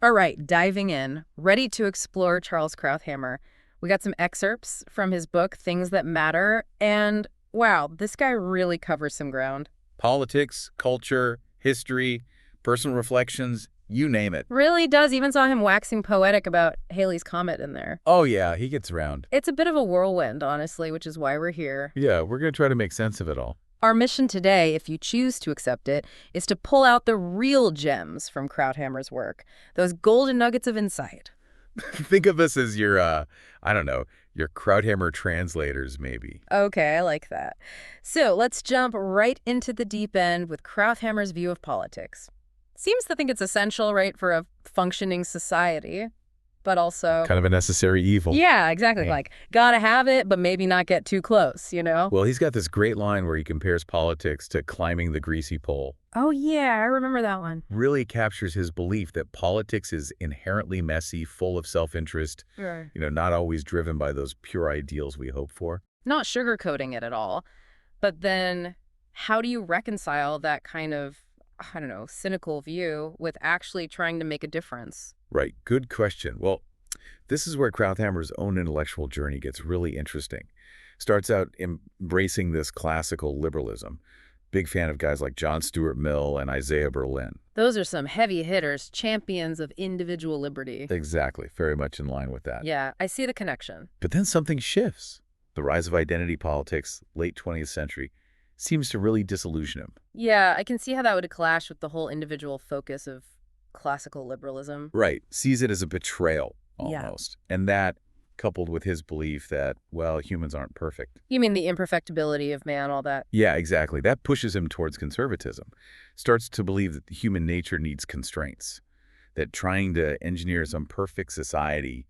All right, diving in, ready to explore Charles Krauthammer. We got some excerpts from his book, Things That Matter, and wow, this guy really covers some ground. Politics, culture, history, personal reflections, you name it. Really does. Even saw him waxing poetic about Halley's Comet in there. Oh yeah, he gets around. It's a bit of a whirlwind, honestly, which is why we're here. Yeah, we're going to try to make sense of it all. Our mission today, if you choose to accept it, is to pull out the real gems from Krauthammer's work, those golden nuggets of insight. Think of us as your, I don't know, your Krauthammer translators, maybe. Okay, I like that. So let's jump right into the deep end with Krauthammer's view of politics. Seems to think it's essential, right, for a functioning society, but also... Kind of a necessary evil. Yeah, exactly. Yeah. Like, gotta have it, but maybe not get too close, you know? Well, he's got this great line where he compares politics to climbing the greasy pole. Oh, yeah, I remember that one. Really captures his belief that politics is inherently messy, full of self-interest, Right. not always driven by those pure ideals we hope for. Not sugarcoating it at all. But then how do you reconcile that kind of, I don't know, cynical view with actually trying to make a difference? Right, good question. Well, this is where Krauthammer's own intellectual journey gets really interesting. Starts out embracing this classical liberalism. Big fan of guys like John Stuart Mill and Isaiah Berlin. Those are some heavy hitters, champions of individual liberty. Exactly, very much in line with that. Yeah, I see the connection. But then something shifts. The rise of identity politics, late 20th century, seems to really disillusion him. Yeah, I can see how that would clash with the whole individual focus of classical liberalism. Right, sees it as a betrayal, Yeah. almost. And that, coupled with his belief that, well, humans aren't perfect. You mean the imperfectibility of man, all that? Yeah, exactly. That pushes him towards conservatism. Starts to believe that human nature needs constraints. That trying to engineer some perfect society,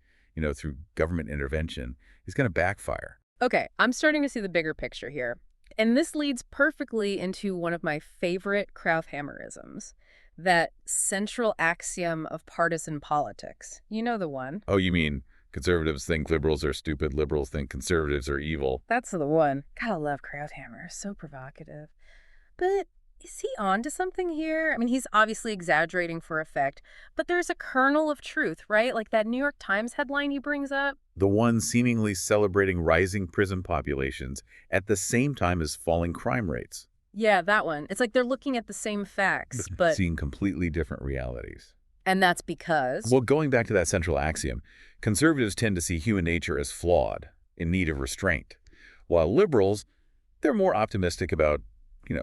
through government intervention is going to backfire. Okay, I'm starting to see the bigger picture here. And this leads perfectly into one of my favorite Krauthammerisms, that central axiom of partisan politics. You know the one. Oh, you mean conservatives think liberals are stupid, liberals think conservatives are evil. That's the one. Gotta love Krauthammer. So provocative. But is he on to something here? I mean, he's obviously exaggerating for effect, but there's a kernel of truth, right? Like that New York Times headline he brings up. The one seemingly celebrating rising prison populations at the same time as falling crime rates. Yeah, that one. It's like they're looking at the same facts, but... Seeing completely different realities. And that's because... Well, going back to that central axiom, conservatives tend to see human nature as flawed, in need of restraint, while liberals, they're more optimistic about,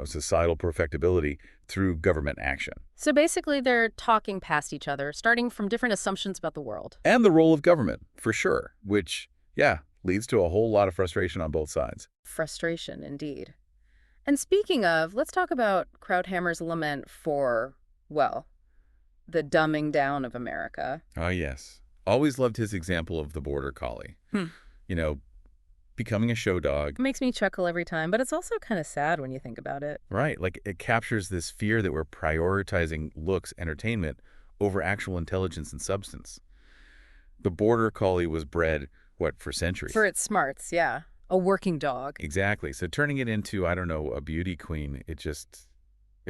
societal perfectibility through government action. So basically they're talking past each other, starting from different assumptions about the world. And the role of government, for sure, which, yeah, leads to a whole lot of frustration on both sides. Frustration, indeed. And speaking of, let's talk about Krauthammer's lament for, well, the dumbing down of America. Oh, yes. Always loved his example of the border collie. Becoming a show dog. It makes me chuckle every time, but it's also kind of sad when you think about it. Right. Like it captures this fear that we're prioritizing looks, entertainment, over actual intelligence and substance. The border collie was bred, for centuries? For its smarts, yeah. A working dog. Exactly. So turning it into, I don't know, a beauty queen, it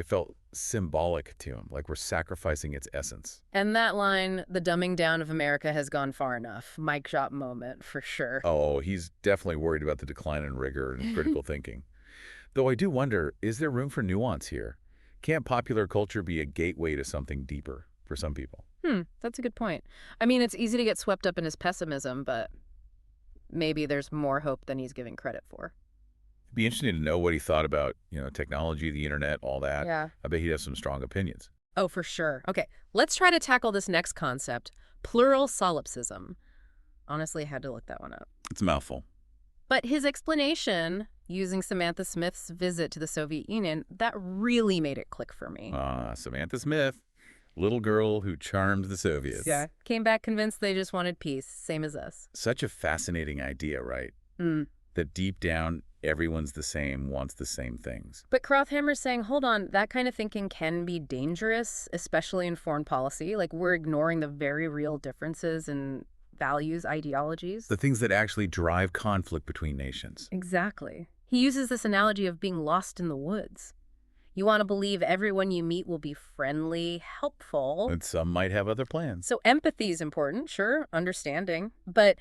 felt symbolic to him, like we're sacrificing its essence. And that line, the dumbing down of America has gone far enough. Mic drop moment, for sure. Oh, he's definitely worried about the decline in rigor and critical thinking. Though I do wonder, is there room for nuance here? Can't popular culture be a gateway to something deeper for some people? That's a good point. I mean, it's easy to get swept up in his pessimism, but maybe there's more hope than he's giving credit for. It'd be interesting to know what he thought about, technology, the internet, all that. Yeah. I bet he'd have some strong opinions. Oh, for sure. Okay, let's try to tackle this next concept, plural solipsism. Honestly, I had to look that one up. It's a mouthful. But his explanation, using Samantha Smith's visit to the Soviet Union, that really made it click for me. Samantha Smith, little girl who charmed the Soviets. Yeah. Came back convinced they just wanted peace, same as us. Such a fascinating idea, right? That deep down, everyone's the same, wants the same things. But Krauthammer's saying, hold on, that kind of thinking can be dangerous, especially in foreign policy. Like, we're ignoring the very real differences in values, ideologies. The things that actually drive conflict between nations. Exactly. He uses this analogy of being lost in the woods. You want to believe everyone you meet will be friendly, helpful. And some might have other plans. So empathy is important, sure, understanding, but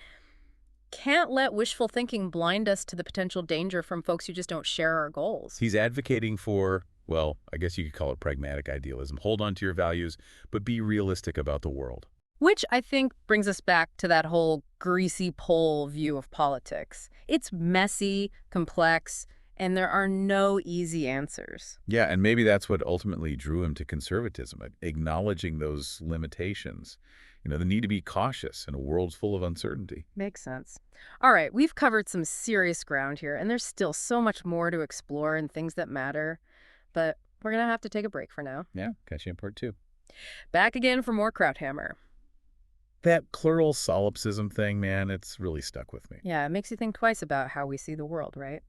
can't let wishful thinking blind us to the potential danger from folks who just don't share our goals. He's advocating for, well, I guess you could call it pragmatic idealism. Hold on to your values, but be realistic about the world. Which I think brings us back to that whole greasy pole view of politics. It's messy, complex, and there are no easy answers. Yeah, and maybe that's what ultimately drew him to conservatism, acknowledging those limitations. The need to be cautious in a world full of uncertainty. Makes sense. All right, we've covered some serious ground here, and there's still so much more to explore and things that matter. But we're going to have to take a break for now. Yeah, catch you in part 2. Back again for more Krauthammer. That plural solipsism thing, man, it's really stuck with me. Yeah, it makes you think twice about how we see the world, right?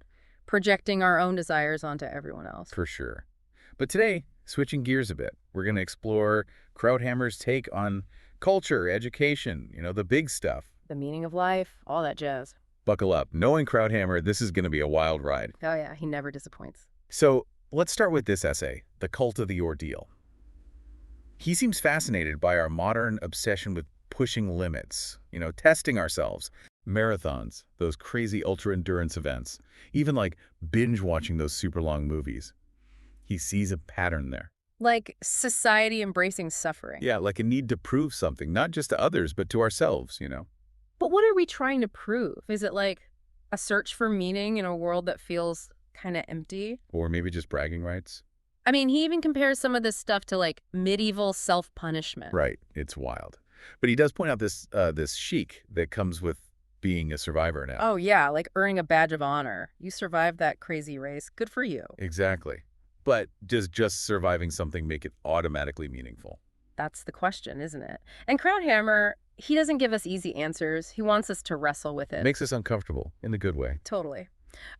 Projecting our own desires onto everyone else. For sure. But today, switching gears a bit, we're going to explore Krauthammer's take on culture, education, the big stuff. The meaning of life, all that jazz. Buckle up. Knowing Krauthammer, this is going to be a wild ride. Oh yeah, he never disappoints. So let's start with this essay, The Cult of the Ordeal. He seems fascinated by our modern obsession with pushing limits, testing ourselves. Marathons, those crazy ultra-endurance events, even like binge-watching those super long movies. He sees a pattern there. Like society embracing suffering. Yeah, like a need to prove something, not just to others, but to ourselves. But what are we trying to prove? Is it like a search for meaning in a world that feels kind of empty? Or maybe just bragging rights. I mean, he even compares some of this stuff to like medieval self-punishment. Right, it's wild. But he does point out this chic that comes with being a survivor now. Oh yeah, like earning a badge of honor. You survived that crazy race. Good for you. Exactly. But does just surviving something make it automatically meaningful? That's the question, isn't it? And Krauthammer, he doesn't give us easy answers. He wants us to wrestle with it. Makes us uncomfortable in the good way. Totally.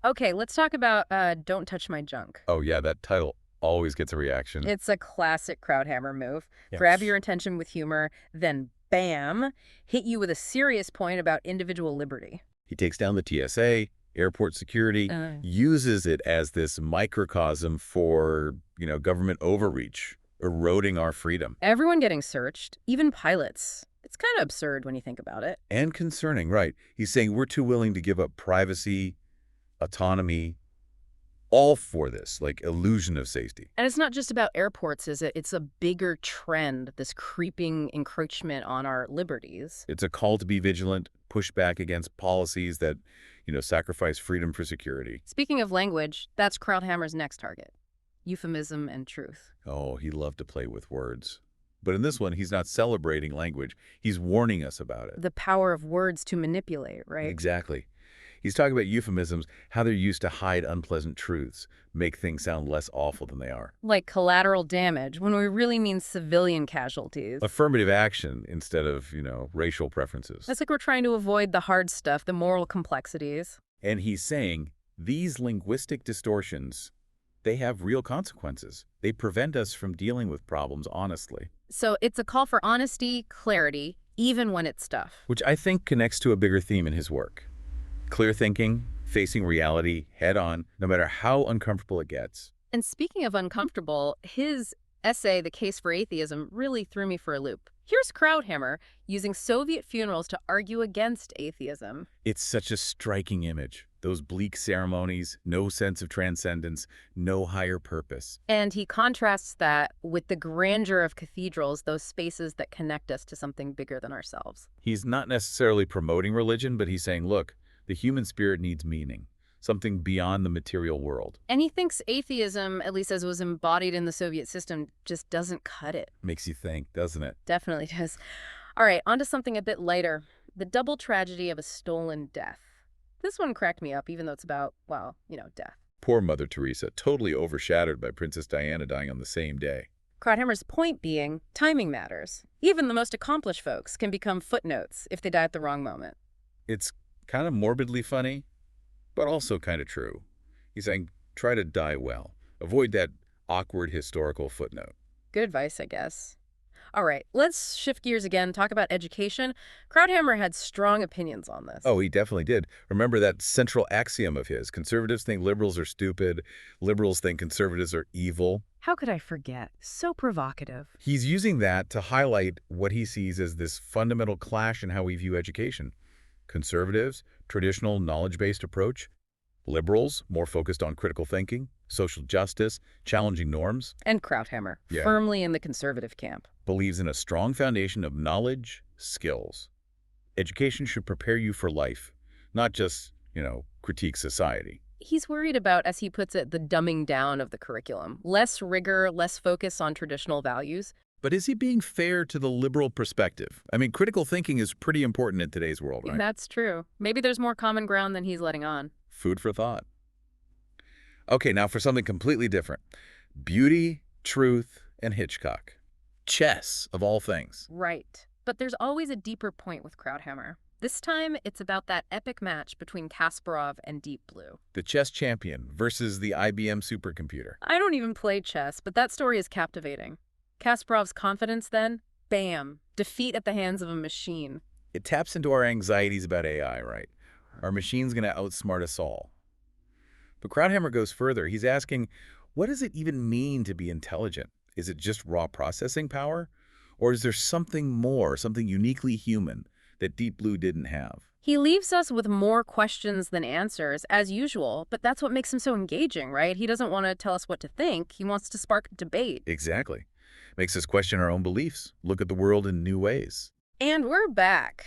Okay, let's talk about Don't Touch My Junk. Oh yeah, that title always gets a reaction. It's a classic Krauthammer move. Yeah. Grab your attention with humor, then bam, hit you with a serious point about individual liberty. He takes down the TSA, airport security, uses it as this microcosm for, government overreach, eroding our freedom. Everyone getting searched, even pilots. It's kind of absurd when you think about it. And concerning, right. He's saying we're too willing to give up privacy, autonomy, all for this, like illusion of safety. And it's not just about airports, is it? It's a bigger trend, this creeping encroachment on our liberties. It's a call to be vigilant, push back against policies that, sacrifice freedom for security. Speaking of language, that's Krauthammer's next target. Euphemism and truth. Oh, he loved to play with words. But in this one, he's not celebrating language. He's warning us about it. The power of words to manipulate, right? Exactly. He's talking about euphemisms, how they're used to hide unpleasant truths, make things sound less awful than they are. Like collateral damage, when we really mean civilian casualties. Affirmative action instead of, racial preferences. It's like we're trying to avoid the hard stuff, the moral complexities. And he's saying these linguistic distortions, they have real consequences. They prevent us from dealing with problems honestly. So it's a call for honesty, clarity, even when it's tough. Which I think connects to a bigger theme in his work. Clear thinking, facing reality head on, no matter how uncomfortable it gets. And speaking of uncomfortable, his essay, The Case for Atheism, really threw me for a loop. Here's Krauthammer using Soviet funerals to argue against atheism. It's such a striking image. Those bleak ceremonies, no sense of transcendence, no higher purpose. And he contrasts that with the grandeur of cathedrals, those spaces that connect us to something bigger than ourselves. He's not necessarily promoting religion, but he's saying, look, the human spirit needs meaning, something beyond the material world. And he thinks atheism, at least as it was embodied in the Soviet system, just doesn't cut it. Makes you think, doesn't it? Definitely does. All right, on to something a bit lighter. The double tragedy of a stolen death. This one cracked me up, even though it's about, well, death. Poor Mother Teresa, totally overshadowed by Princess Diana dying on the same day. Krauthammer's point being, timing matters. Even the most accomplished folks can become footnotes if they die at the wrong moment. It's kind of morbidly funny, but also kind of true. He's saying, try to die well. Avoid that awkward historical footnote. Good advice, I guess. All right, let's shift gears again, talk about education. Krauthammer had strong opinions on this. Oh, he definitely did. Remember that central axiom of his: conservatives think liberals are stupid, liberals think conservatives are evil. How could I forget? So provocative. He's using that to highlight what he sees as this fundamental clash in how we view education. Conservatives, traditional knowledge-based approach. Liberals, more focused on critical thinking, social justice, challenging norms. And Krauthammer, Yeah. firmly in the conservative camp. Believes in a strong foundation of knowledge, skills. Education should prepare you for life, not just, critique society. He's worried about, as he puts it, the dumbing down of the curriculum. Less rigor, less focus on traditional values. But is he being fair to the liberal perspective? I mean, critical thinking is pretty important in today's world, right? That's true. Maybe there's more common ground than he's letting on. Food for thought. Okay, now for something completely different. Beauty, truth, and Hitchcock. Chess, of all things. Right. But there's always a deeper point with Krauthammer. This time, it's about that epic match between Kasparov and Deep Blue. The chess champion versus the IBM supercomputer. I don't even play chess, but that story is captivating. Kasparov's confidence then, bam, defeat at the hands of a machine. It taps into our anxieties about AI, right? Our machine's going to outsmart us all. But Krauthammer goes further. He's asking, what does it even mean to be intelligent? Is it just raw processing power? Or is there something more, something uniquely human that Deep Blue didn't have? He leaves us with more questions than answers, as usual, but that's what makes him so engaging, right? He doesn't want to tell us what to think. He wants to spark debate. Exactly. Makes us question our own beliefs, look at the world in new ways. And we're back,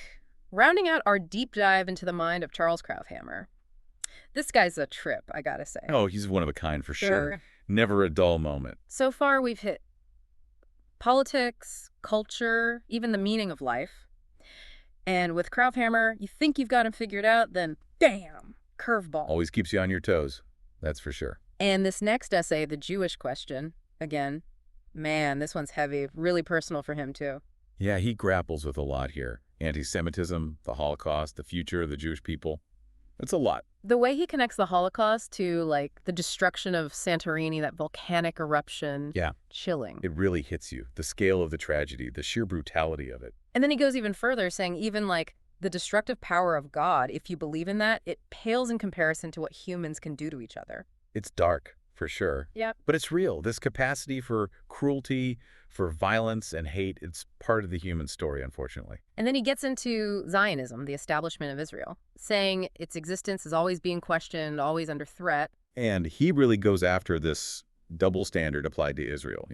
rounding out our deep dive into the mind of Charles Krauthammer. This guy's a trip, I gotta say. Oh, he's one of a kind for sure. Sure. Never a dull moment. So far, we've hit politics, culture, even the meaning of life. And with Krauthammer, you think you've got him figured out, then bam, curveball. Always keeps you on your toes, that's for sure. And this next essay, the Jewish question, again, man, this one's heavy, really personal for him too. Yeah, he grapples with a lot here. Anti-Semitism, the Holocaust, the future of the Jewish people. It's a lot. The way he connects the Holocaust to, like, the destruction of Santorini, that volcanic eruption. Yeah. Chilling. It really hits you. The scale of the tragedy, the sheer brutality of it. And then he goes even further, saying even, like, the destructive power of God, if you believe in that, it pales in comparison to what humans can do to each other. It's dark, for sure. Yep. But it's real. This capacity for cruelty, for violence and hate, it's part of the human story, unfortunately. And then he gets into Zionism, the establishment of Israel, saying its existence is always being questioned, always under threat. And he really goes after this double standard applied to Israel,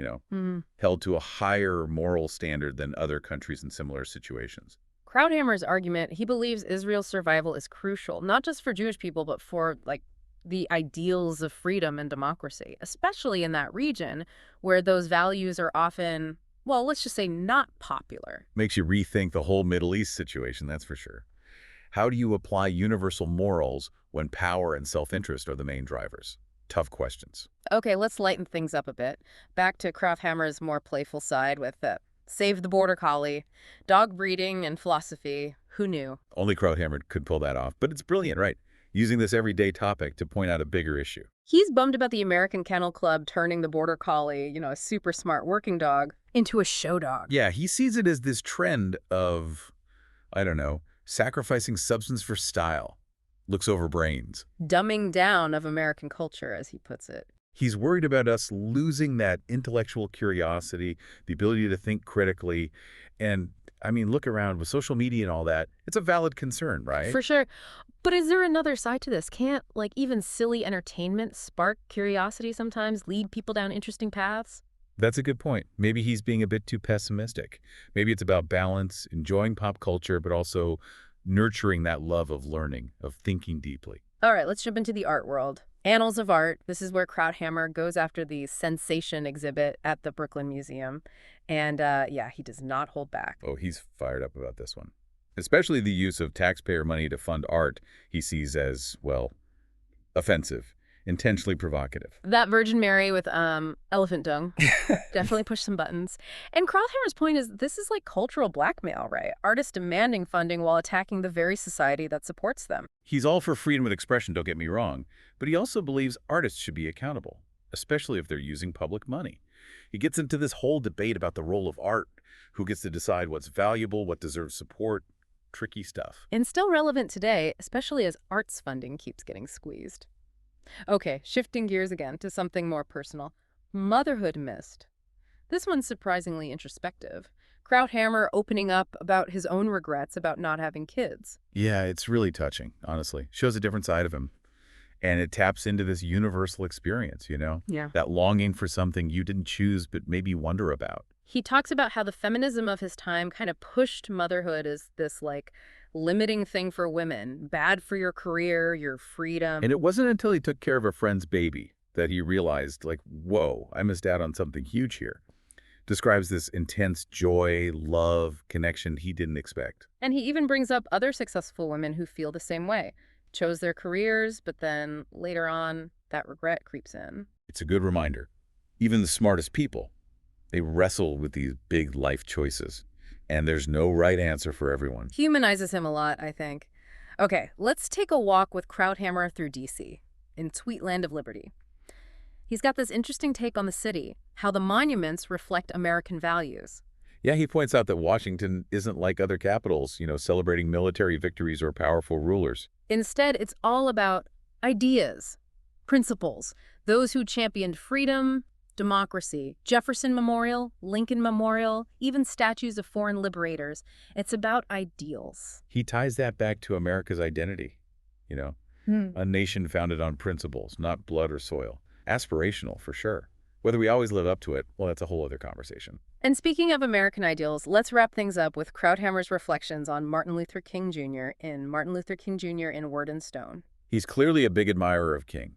held to a higher moral standard than other countries in similar situations. Krauthammer's argument, he believes Israel's survival is crucial, not just for Jewish people, but for, like, the ideals of freedom and democracy, especially in that region where those values are often, well, let's just say not popular. Makes you rethink the whole Middle East situation, that's for sure. How do you apply universal morals when power and self-interest are the main drivers? Tough questions. Okay, let's lighten things up a bit. Back to Krauthammer's more playful side with Save the Border Collie, dog breeding and philosophy. Who knew? Only Krauthammer could pull that off, but it's brilliant, right? Using this everyday topic to point out a bigger issue. He's bummed about the American Kennel Club turning the Border Collie, a super smart working dog, into a show dog. Yeah, he sees it as this trend of, I don't know, sacrificing substance for style. Looks over brains. Dumbing down of American culture, as he puts it. He's worried about us losing that intellectual curiosity, the ability to think critically. And, I mean, look around with social media and all that. It's a valid concern, right? For sure. But is there another side to this? Can't, like, even silly entertainment spark curiosity sometimes, lead people down interesting paths? That's a good point. Maybe he's being a bit too pessimistic. Maybe it's about balance, enjoying pop culture, but also nurturing that love of learning, of thinking deeply. All right, let's jump into the art world. Annals of Art. This is where Krauthammer goes after the Sensation exhibit at the Brooklyn Museum. And, yeah, he does not hold back. Oh, he's fired up about this one. Especially the use of taxpayer money to fund art he sees as, well, offensive, intentionally provocative. That Virgin Mary with elephant dung definitely pushed some buttons. And Krauthammer's point is this is like cultural blackmail, right? Artists demanding funding while attacking the very society that supports them. He's all for freedom of expression, don't get me wrong, but he also believes artists should be accountable, especially if they're using public money. He gets into this whole debate about the role of art, who gets to decide what's valuable, what deserves support. Tricky stuff. And still relevant today, especially as arts funding keeps getting squeezed. Okay, shifting gears again to something more personal. Motherhood missed. This one's surprisingly introspective. Krauthammer opening up about his own regrets about not having kids. Yeah, it's really touching, honestly. Shows a different side of him. And it taps into this universal experience, Yeah. that longing for something you didn't choose but maybe wonder about. He talks about how the feminism of his time kind of pushed motherhood as this, like, limiting thing for women, bad for your career, your And freedom. it wasn't until he took care of a friend's baby that he realized, like, whoa, I missed out on something huge here. Describes this intense joy, love, connection he didn't expect. And he even brings up other successful women who feel the same way. Chose their careers, but then later on, that regret creeps in. It's a good reminder. Even the smartest people, they wrestle with these big life choices. And there's no right answer for everyone. Humanizes him a lot, I think. Okay, let's take a walk with Krauthammer through D.C., in sweet land of liberty. He's got this interesting take on the city, how the monuments reflect American values. Yeah, he points out that Washington isn't like other capitals, celebrating military victories or powerful rulers. Instead, it's all about ideas, principles, those who championed freedom, democracy, Jefferson Memorial, Lincoln Memorial, even statues of foreign liberators. It's about ideals. He ties that back to America's identity, you know, Hmm. a nation founded on principles, not blood or soil. Aspirational, for sure. Whether we always live up to it, well, that's a whole other conversation. And speaking of American ideals, let's wrap things up with Krauthammer's reflections on Martin Luther King Jr. in Martin Luther King Jr. in Word and Stone. He's clearly a big admirer of King.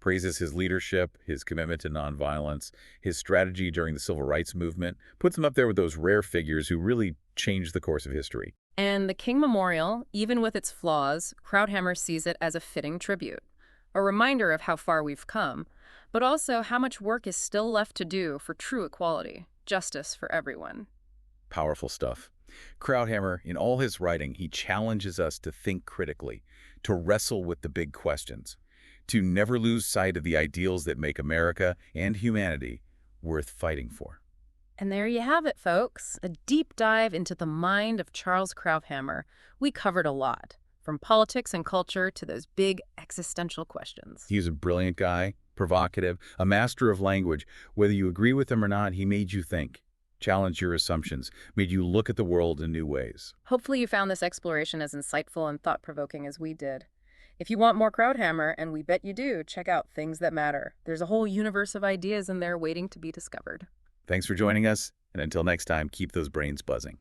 Praises his leadership, his commitment to nonviolence, his strategy during the civil rights movement, puts him up there with those rare figures who really changed the course of history. And the King Memorial, even with its flaws, Krauthammer sees it as a fitting tribute, a reminder of how far we've come, but also how much work is still left to do for true equality, justice for everyone. Powerful stuff. Krauthammer, in all his writing, he challenges us to think critically, to wrestle with the big questions, to never lose sight of the ideals that make America and humanity worth fighting for. And there you have it, folks, a deep dive into the mind of Charles Krauthammer. We covered a lot, from politics and culture to those big existential questions. He's a brilliant guy, provocative, a master of language. Whether you agree with him or not, he made you think, challenged your assumptions, made you look at the world in new ways. Hopefully you found this exploration as insightful and thought-provoking as we did. If you want more Krauthammer, and we bet you do, check out Things That Matter. There's a whole universe of ideas in there waiting to be discovered. Thanks for joining us, and until next time, keep those brains buzzing.